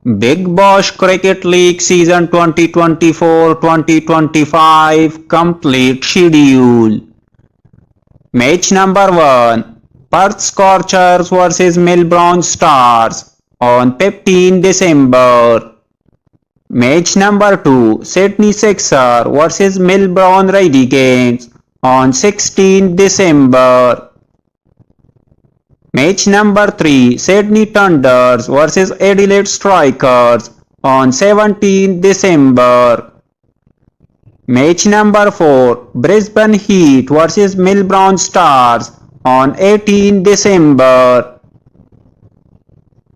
Big Bash Cricket League Season 2024-2025 Complete Schedule. Match number 1. Perth Scorchers vs Melbourne Stars on 15 December. Match number 2. Sydney Sixers vs Melbourne Renegades on 16 December. Match number 3. Sydney Thunders vs Adelaide Strikers on 17 December. Match number 4. Brisbane Heat vs Melbourne Stars on 18 December.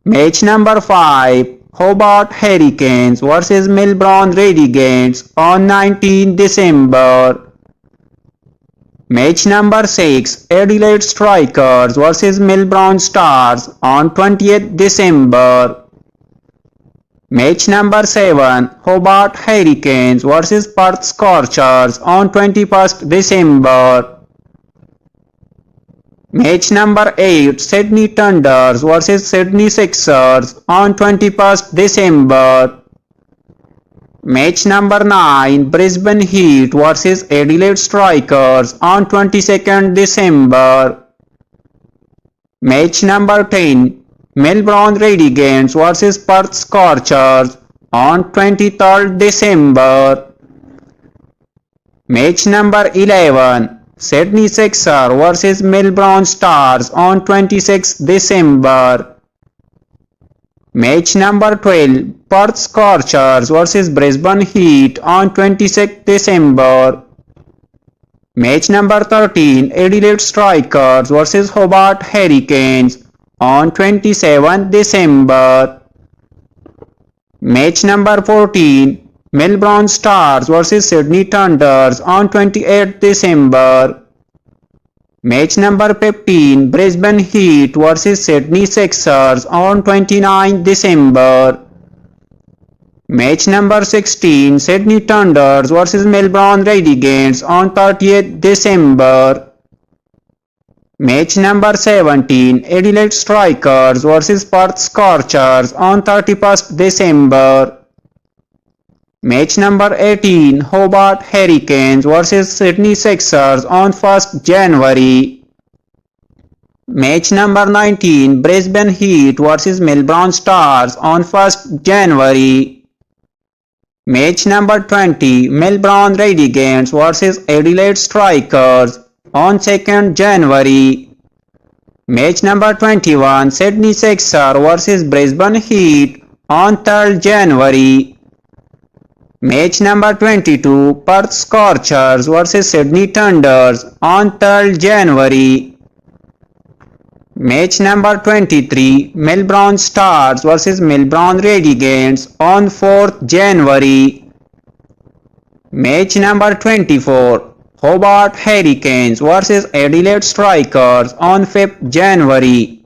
Match number 5. Hobart Hurricanes vs Melbourne Renegades on 19 December. Match number 6. Adelaide Strikers vs Melbourne Stars on 20th December. Match number 7. Hobart Hurricanes vs Perth Scorchers on 21st December. Match number 8. Sydney Thunders vs Sydney Sixers on 21st December. Match number 9. Brisbane Heat vs Adelaide Strikers on 22nd December. Match number 10. Melbourne Renegades vs Perth Scorchers on 23rd December. Match number 11. Sydney Sixers vs Melbourne Stars on 26th December. Match number 12. Perth Scorchers vs Brisbane Heat on 26th December. Match number 13. Adelaide Strikers vs Hobart Hurricanes on 27th December. Match number 14. Melbourne Stars vs Sydney Thunders on 28th December. Match number 15. Brisbane Heat vs Sydney Sixers on 29 December. Match number 16. Sydney Thunders vs Melbourne Renegades on 30th December. Match number 17. Adelaide Strikers vs Perth Scorchers on 31st December. Match number 18. Hobart Hurricanes vs Sydney Sixers on 1st January. Match number 19. Brisbane Heat vs Melbourne Stars on 1st January. Match number 20. Melbourne Renegades vs Adelaide Strikers on 2nd January. Match number 21. Sydney Sixers vs Brisbane Heat on 3rd January. Match number 22. Perth Scorchers vs Sydney Thunders on 3rd January. Match number 23. Melbourne Stars vs Melbourne Renegades on 4th January. Match number 24. Hobart Hurricanes vs Adelaide Strikers on 5th January.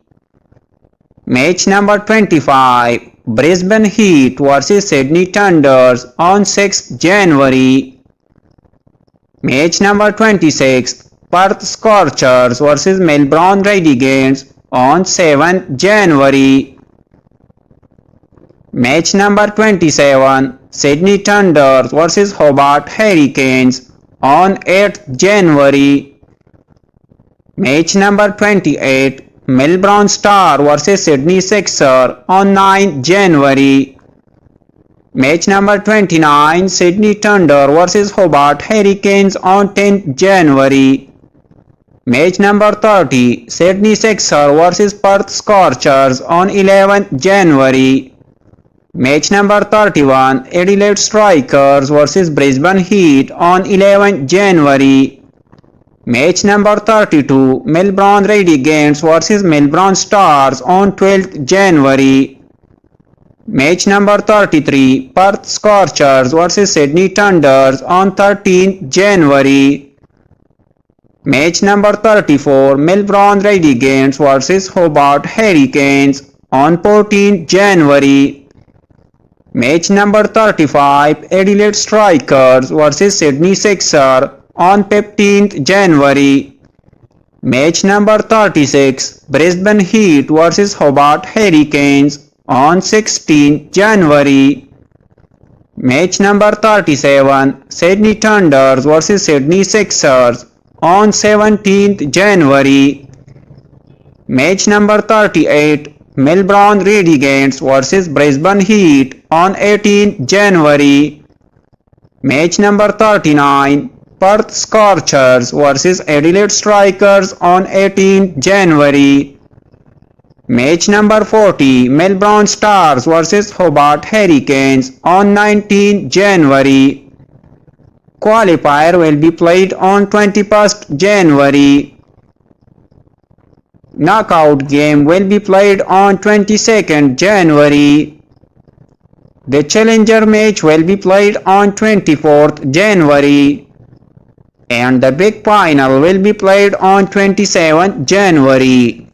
Match number 25. Brisbane Heat vs Sydney Thunders on 6th January. Match number 26. Perth Scorchers vs Melbourne Renegades on 7th January. Match number 27. Sydney Thunders vs Hobart Hurricanes on 8th January. Match number 28. Melbourne Star vs Sydney Sixers on 9th January. Match number 29. Sydney Thunder vs Hobart Hurricanes on 10th January. Match number 30. Sydney Sixers vs Perth Scorchers on 11th January. Match number 31. Adelaide Strikers vs Brisbane Heat on 11th January. Match number 32. Melbourne Renegades vs Melbourne Stars on 12th January. Match number 33. Perth Scorchers vs Sydney Thunders on 13th January. Match number 34. Melbourne Renegades vs Hobart Hurricanes on 14th January. Match number 35. Adelaide Strikers vs Sydney Sixers on 15th January. Match number 36. Brisbane Heat vs Hobart Hurricanes on 16 January. Match number 37, Sydney Thunders vs Sydney Sixers on 17th January. Match number 38, Melbourne Renegades vs Brisbane Heat on 18th January. Match number 39, Perth Scorchers vs Adelaide Strikers on 18th January. Match number 40, Melbourne Stars vs Hobart Hurricanes on 19th January. Qualifier will be played on 21st January. Knockout game will be played on 22nd January. The Challenger match will be played on 24th January. And the big final will be played on 27th January.